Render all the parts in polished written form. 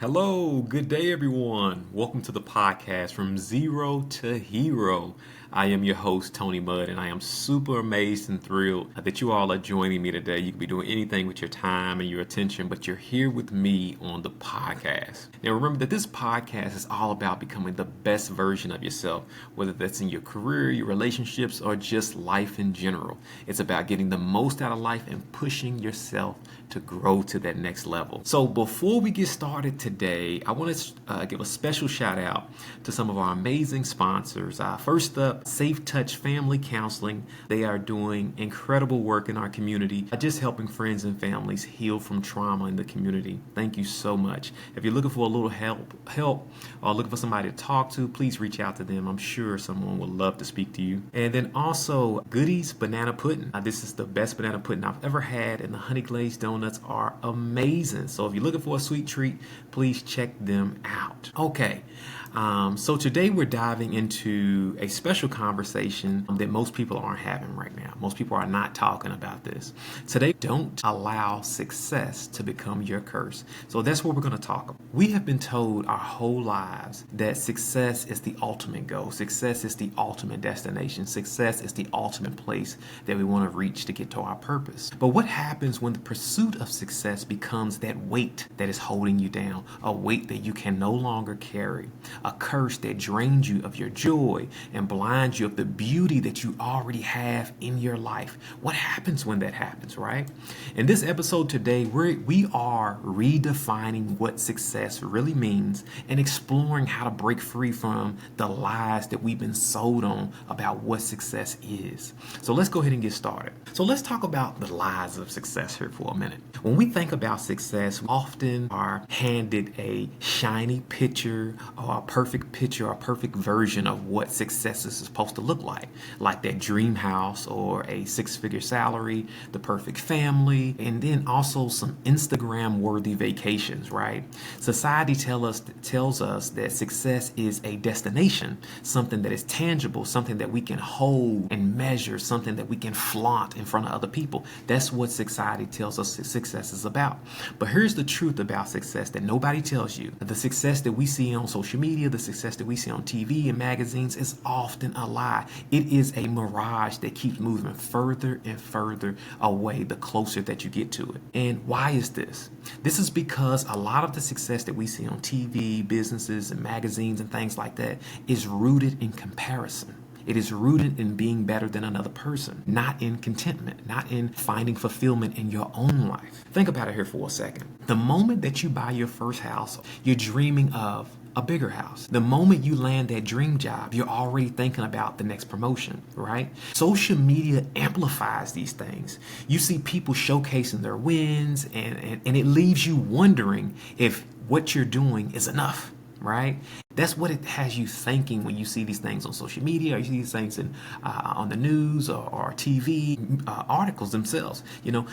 Hello, good day, everyone. Welcome to the podcast From Zero to Hero. I am your host, Tony Mudd, and I am super amazed and thrilled that you all are joining me today. You could be doing anything with your time and your attention, but you're here with me on the podcast. Now, remember that this podcast is all about becoming the best version of yourself, whether that's in your career, your relationships, or just life in general. It's about getting the most out of life and pushing yourself to grow to that next level. So before we get started today, I want to give a special shout out to some of our amazing sponsors. First up, Safe Touch Family Counseling. They are doing incredible work in our community, just helping friends and families heal from trauma in the community. Thank you so much. If you're looking for a little help, or looking for somebody to talk to, please reach out to them. I'm sure someone would love to speak to you. And then also Goodies Banana Pudding. This is the best banana pudding I've ever had, and the honey glazed donuts are amazing. So if you're looking for a sweet treat, please check them out. Okay. So today we're diving into a special conversation that most people aren't having right now. Most people are not talking about this. Today, don't allow success to become your curse. So that's what we're going to talk about. We have been told our whole lives that success is the ultimate goal. Success is the ultimate destination. Success is the ultimate place that we want to reach to get to our purpose. But what happens when the pursuit of success becomes that weight that is holding you down, a weight that you can no longer carry? A curse that drains you of your joy and blinds you of the beauty that you already have in your life. What happens when that happens, right? In this episode today, we are redefining what success really means and exploring how to break free from the lies that we've been sold on about what success is. So let's go ahead and get started. So let's talk about the lies of success here for a minute. When we think about success, we often are handed a shiny picture or a perfect picture or perfect version of what success is supposed to look like that dream house or a six-figure salary, the perfect family, and then also some Instagram-worthy vacations, right? Society tells us that success is a destination, something that is tangible, something that we can hold and measure, something that we can flaunt in front of other people. That's what society tells us success is about. But here's the truth about success that nobody tells you. The success that we see on social media, the success that we see on TV and magazines is often a lie. It is a mirage that keeps moving further and further away the closer that you get to it. And why is this? This is because a lot of the success that we see on TV, businesses and magazines and things like that is rooted in comparison. It is rooted in being better than another person, not in contentment, not in finding fulfillment in your own life. Think about it here for a second. The moment that you buy your first house, you're dreaming of a bigger house. The moment you land that dream job, you're already thinking about the next promotion, right? Social media amplifies these things. You see people showcasing their wins, and it leaves you wondering if what you're doing is enough, right? That's what it has you thinking when you see these things on social media, or you see these things on the news or TV articles themselves.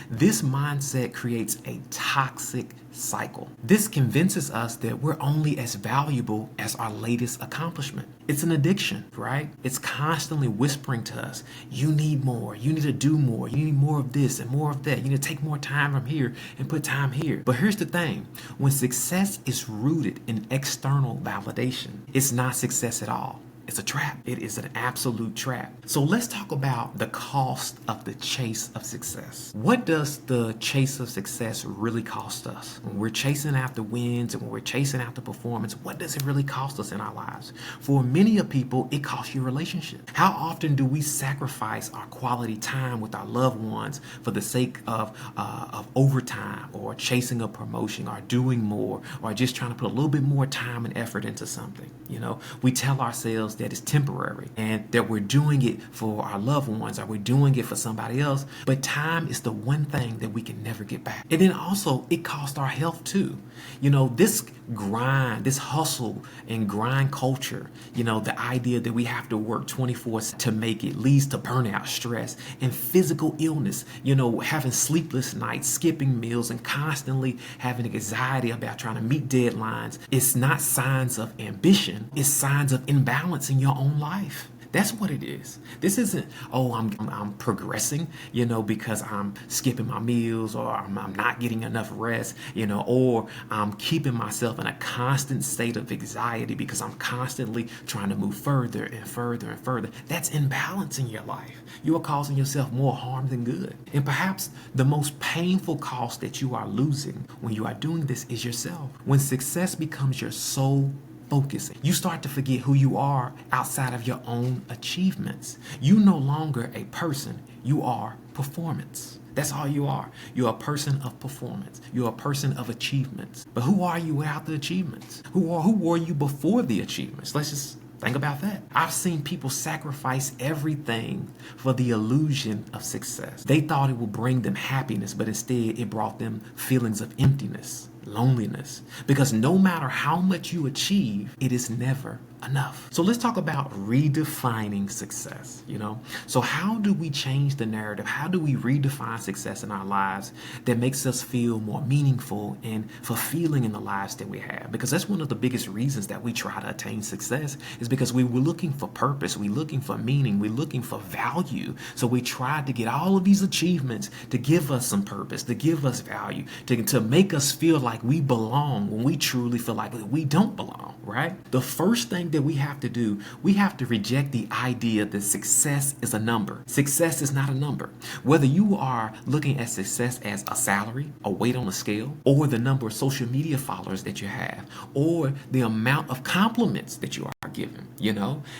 This mindset creates a toxic cycle. This convinces us that we're only as valuable as our latest accomplishment. It's an addiction, right? It's constantly whispering to us, you need more, you need to do more, you need more of this and more of that. You need to take more time from here and put time here. But here's the thing, when success is rooted in external validation, it's not success at all. It's a trap. It is an absolute trap. So let's talk about the cost of the chase of success. What does the chase of success really cost us? When we're chasing after wins and when we're chasing after performance, what does it really cost us in our lives? For many of people, it costs you a relationship. How often do we sacrifice our quality time with our loved ones for the sake of overtime or chasing a promotion or doing more or just trying to put a little bit more time and effort into something? We tell ourselves that it's temporary and that we're doing it for our loved ones or we're doing it for somebody else. But time is the one thing that we can never get back. And then also it costs our health too. This grind, this hustle and grind culture, the idea that we have to work 24/7 to make it leads to burnout, stress, and physical illness, having sleepless nights, skipping meals, and constantly having anxiety about trying to meet deadlines. It's not signs of ambition, it's signs of imbalance in your own life. That's what it is. This isn't, oh, I'm progressing, because I'm skipping my meals, or I'm not getting enough rest, or I'm keeping myself in a constant state of anxiety because I'm constantly trying to move further and further and further. That's imbalance in your life. You are causing yourself more harm than good. And perhaps the most painful cost that you are losing when you are doing this is yourself. When success becomes your sole focus, you start to forget who you are outside of your own achievements. You no longer a person, you are performance. That's all you are. You're a person of performance. You're a person of achievements. But who are you without the achievements? Who were you before the achievements? Let's just think about that. I've seen people sacrifice everything for the illusion of success. They thought it would bring them happiness, but instead it brought them feelings of emptiness, loneliness. Because no matter how much you achieve, it is never enough. So let's talk about redefining success, So how do we change the narrative? How do we redefine success in our lives that makes us feel more meaningful and fulfilling in the lives that we have? Because that's one of the biggest reasons that we try to attain success, is because we were looking for purpose, we're looking for meaning, we're looking for value. So we tried to get all of these achievements to give us some purpose, to give us value, to make us feel like we belong when we truly feel like we don't belong, right? The first thing that we have to do, we have to reject the idea that success is a number. Success is not a number. Whether you are looking at success as a salary, a weight on a scale, or the number of social media followers that you have, or the amount of compliments that you are given,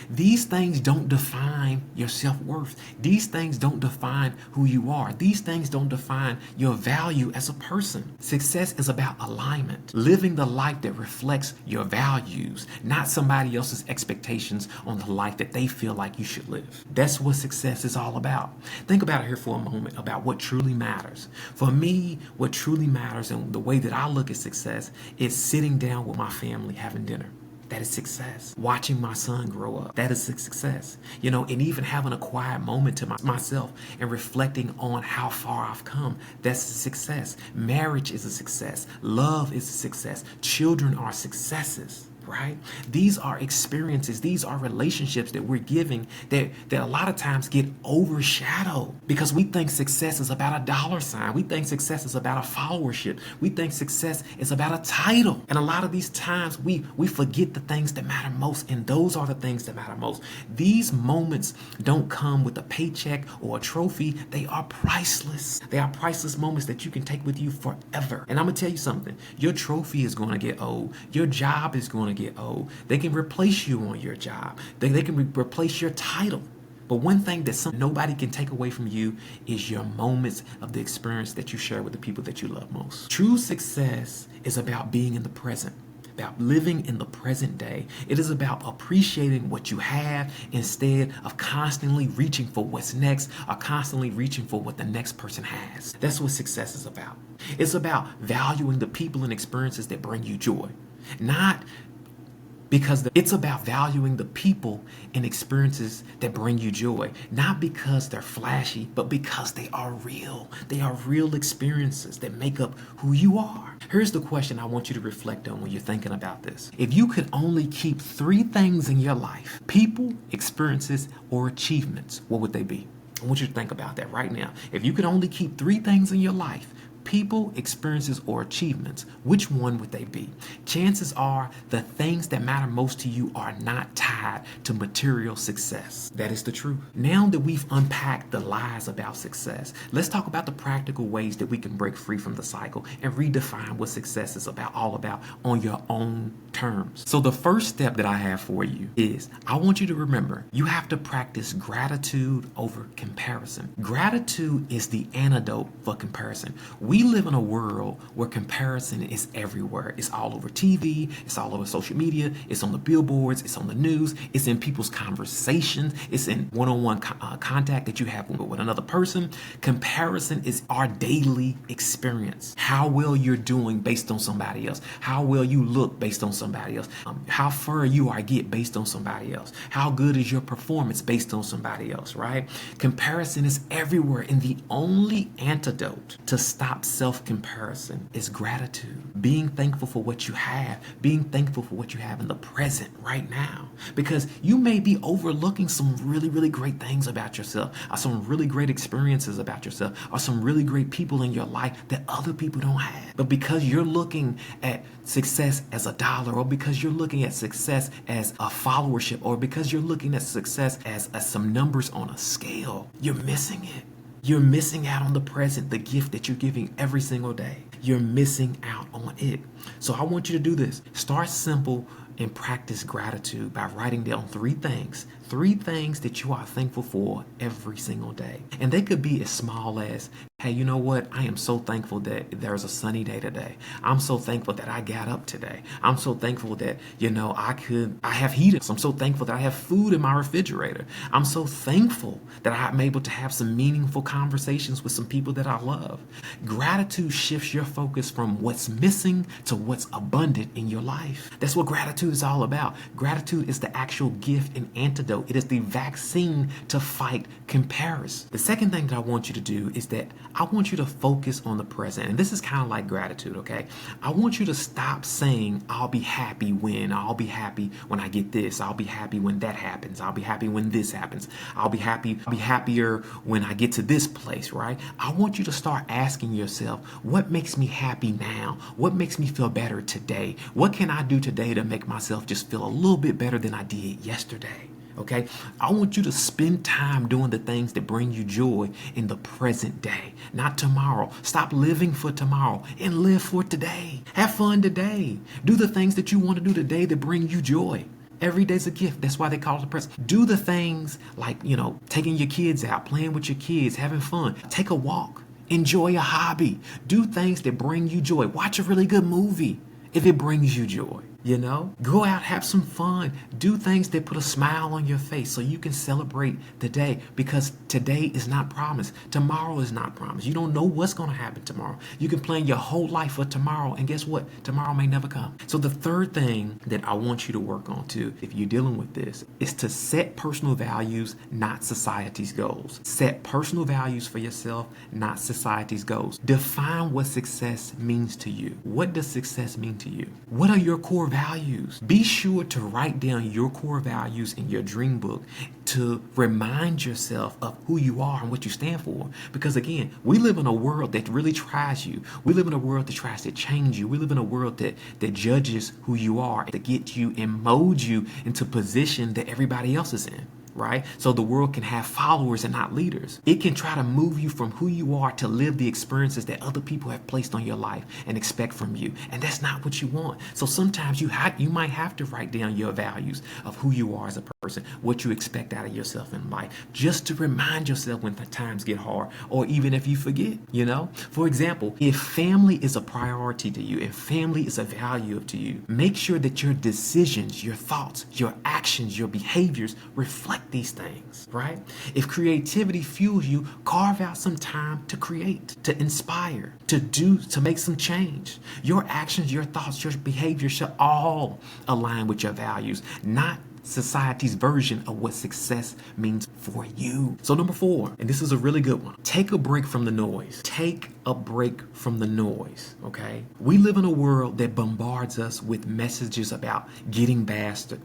these things don't define your self-worth. These things don't define who you are. These things don't define your value as a person. Success is about alignment, living the life that reflects your values, not somebody else's expectations on the life that they feel like you should live. That's what success is all about. Think about it here for a moment, about what truly matters. For me, what truly matters and the way that I look at success is sitting down with my family having dinner. That is success. Watching my son grow up. That is a success. And even having a quiet moment to myself and reflecting on how far I've come. That's a success. Marriage is a success. Love is a success. Children are successes. Right? These are experiences, these are relationships that we're giving that a lot of times get overshadowed because we think success is about a dollar sign. We think success is about a followership. We think success is about a title. And a lot of these times we forget the things that matter most, and those are the things that matter most. These moments don't come with a paycheck or a trophy. They are priceless. They are priceless moments that you can take with you forever. And I'm going to tell you something. Your trophy is going to get old. Your job is going to get old. They can replace you on your job. They can replace your title. But one thing that nobody can take away from you is your moments of the experience that you share with the people that you love most. True success is about being in the present, about living in the present day. It is about appreciating what you have instead of constantly reaching for what's next or constantly reaching for what the next person has. That's what success is about. It's about valuing the people and experiences that bring you joy. It's about valuing the people and experiences that bring you joy, not because they're flashy, but because they are real. They are real experiences that make up who you are. Here's the question I want you to reflect on when you're thinking about this. If you could only keep 3 things in your life, people, experiences, or achievements, what would they be? I want you to think about that right now. If you could only keep 3 things in your life, people, experiences, or achievements, which one would they be? Chances are the things that matter most to you are not tied to material success. That is the truth. Now that we've unpacked the lies about success, let's talk about the practical ways that we can break free from the cycle and redefine what success is all about on your own terms. So the first step that I have for you is I want you to remember you have to practice gratitude over comparison. Gratitude is the antidote for comparison. We live in a world where comparison is everywhere. It's all over TV, it's all over social media, it's on the billboards, it's on the news, it's in people's conversations, it's in one-on-one contact that you have with another person. Comparison is our daily experience. How well you're doing based on somebody else, how well you look based on somebody somebody else. How far you are get based on somebody else. How good is your performance based on somebody else, right? Comparison is everywhere, and the only antidote to stop self-comparison is gratitude. Being thankful for what you have, being thankful for what you have in the present right now. Because you may be overlooking some really, really great things about yourself, or some really great experiences about yourself, or some really great people in your life that other people don't have. But because you're looking at success as a dollar, or because you're looking at success as a followership, or because you're looking at success as some numbers on a scale, you're missing it. You're missing out on the present, the gift that you're giving every single day. You're missing out on it. So I want you to do this. Start simple and practice gratitude by writing down three things that you are thankful for every single day. And they could be as small as, hey, you know what? I am so thankful that there's a sunny day today. I'm so thankful that I got up today. I'm so thankful that, I have heated. I'm so thankful that I have food in my refrigerator. I'm so thankful that I'm able to have some meaningful conversations with some people that I love. Gratitude shifts your focus from what's missing to what's abundant in your life. That's what gratitude is all about. Gratitude is the actual gift and antidote. It is the vaccine to fight comparison. The second thing that I want you to do is that I want you to focus on the present. And this is kind of like gratitude, okay? I want you to stop saying, I'll be happy when I get this. I'll be happy when that happens. I'll be happy when this happens. I'll be happier when I get to this place, right? I want you to start asking yourself, what makes me happy now? What makes me feel better today? What can I do today to make myself just feel a little bit better than I did yesterday? Okay, I want you to spend time doing the things that bring you joy in the present day, not tomorrow. Stop living for tomorrow and live for today. Have fun today. Do the things that you want to do today that bring you joy. Every day's a gift. That's why they call it the present. Do the things like, taking your kids out, playing with your kids, having fun. Take a walk. Enjoy a hobby. Do things that bring you joy. Watch a really good movie if it brings you joy. Go out, have some fun, do things that put a smile on your face so you can celebrate the day, because today is not promised. Tomorrow is not promised. You don't know what's going to happen tomorrow. You can plan your whole life for tomorrow, and guess what? Tomorrow may never come. So the third thing that I want you to work on too, if you're dealing with this, is to set personal values, not society's goals. Set personal values for yourself, not society's goals. Define what success means to you. What does success mean to you? What are your core values? Be sure to write down your core values in your dream book to remind yourself of who you are and what you stand for. Because again, we live in a world that really tries you. We live in a world that tries to change you. We live in a world that judges who you are, to get you and mold you into position that everybody else is in. Right? So the world can have followers and not leaders. It can try to move you from who you are to live the experiences that other people have placed on your life and expect from you. And that's not what you want. So sometimes you might have to write down your values of who you are as a person, what you expect out of yourself in life, just to remind yourself when the times get hard, or even if you forget, For example, if family is a priority to you, if family is a value to you, make sure that your decisions, your thoughts, your actions, your behaviors reflect these things, right? If creativity fuels you, carve out some time to create, to inspire, to make some change. Your actions, your thoughts, your behavior should all align with your values, not society's version of what success means for you. So number 4, and this is a really good one, take a break from the noise. Take a break from the noise, okay? We live in a world that bombards us with messages about getting faster.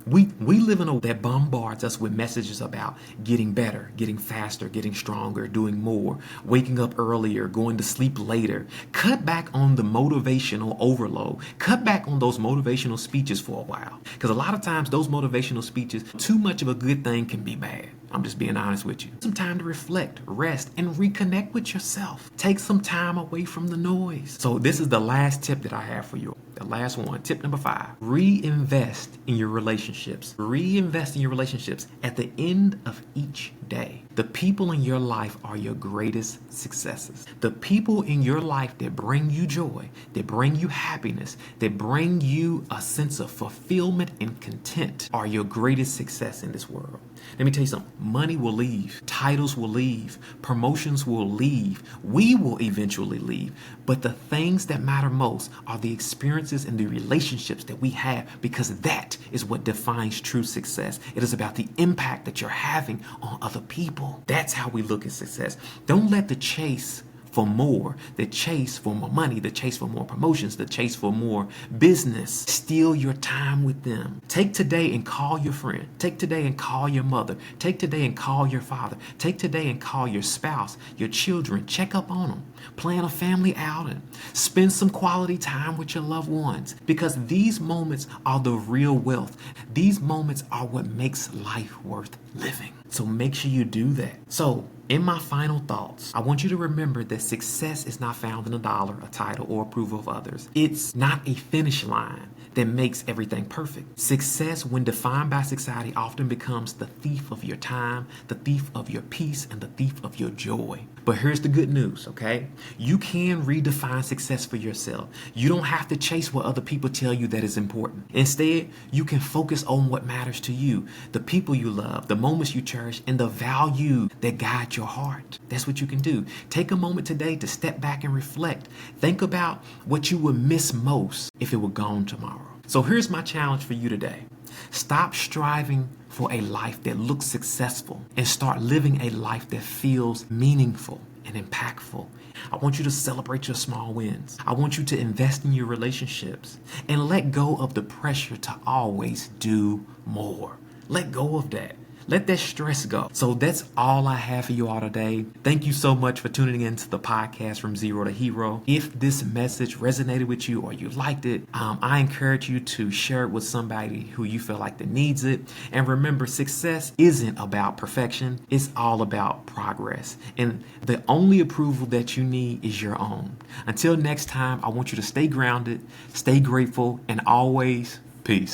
We live in a world that bombards us with messages about getting better, getting faster, getting stronger, doing more, waking up earlier, going to sleep later. Cut back on the motivational overload. Cut back on those motivational speeches for a while. Because a lot of times those motivational speeches, too much of a good thing can be bad. I'm just being honest with you. Some time to reflect, rest, and reconnect with yourself. Take some time away from the noise. So this is the last tip that I have for you. The last one, tip number 5, reinvest in your relationships. Reinvest in your relationships at the end of each day. The people in your life are your greatest successes. The people in your life that bring you joy, that bring you happiness, that bring you a sense of fulfillment and content are your greatest success in this world. Let me tell you something. Money will leave. Titles will leave. Promotions will leave. We will eventually leave. But the things that matter most are the experiences and the relationships that we have, because that is what defines true success. It is about the impact that you're having on other people. That's how we look at success. Don't let the chase for more, the chase for more money, the chase for more promotions, the chase for more business steal your time with them. Take today and call your friend. Take today and call your mother. Take today and call your father. Take today and call your spouse, your children. Check up on them. Plan a family outing. Spend some quality time with your loved ones, because these moments are the real wealth. These moments are what makes life worth living. So make sure you do that. So in my final thoughts, I want you to remember that success is not found in a dollar, a title, or approval of others. It's not a finish line that makes everything perfect. Success, when defined by society, often becomes the thief of your time, the thief of your peace, and the thief of your joy. But here's the good news, okay? You can redefine success for yourself. You don't have to chase what other people tell you that is important. Instead, you can focus on what matters to you, the people you love, the moments you cherish, and the value that guide your heart. That's what you can do. Take a moment today to step back and reflect. Think about what you would miss most if it were gone tomorrow. So here's my challenge for you today. Stop striving for a life that looks successful and start living a life that feels meaningful and impactful. I want you to celebrate your small wins. I want you to invest in your relationships and let go of the pressure to always do more. Let go of that. Let that stress go. So that's all I have for you all today. Thank you so much for tuning into the podcast From Zero to Hero. If this message resonated with you or you liked it, I encourage you to share it with somebody who you feel like that needs it. And remember, success isn't about perfection. It's all about progress. And the only approval that you need is your own. Until next time, I want you to stay grounded, stay grateful, and always peace.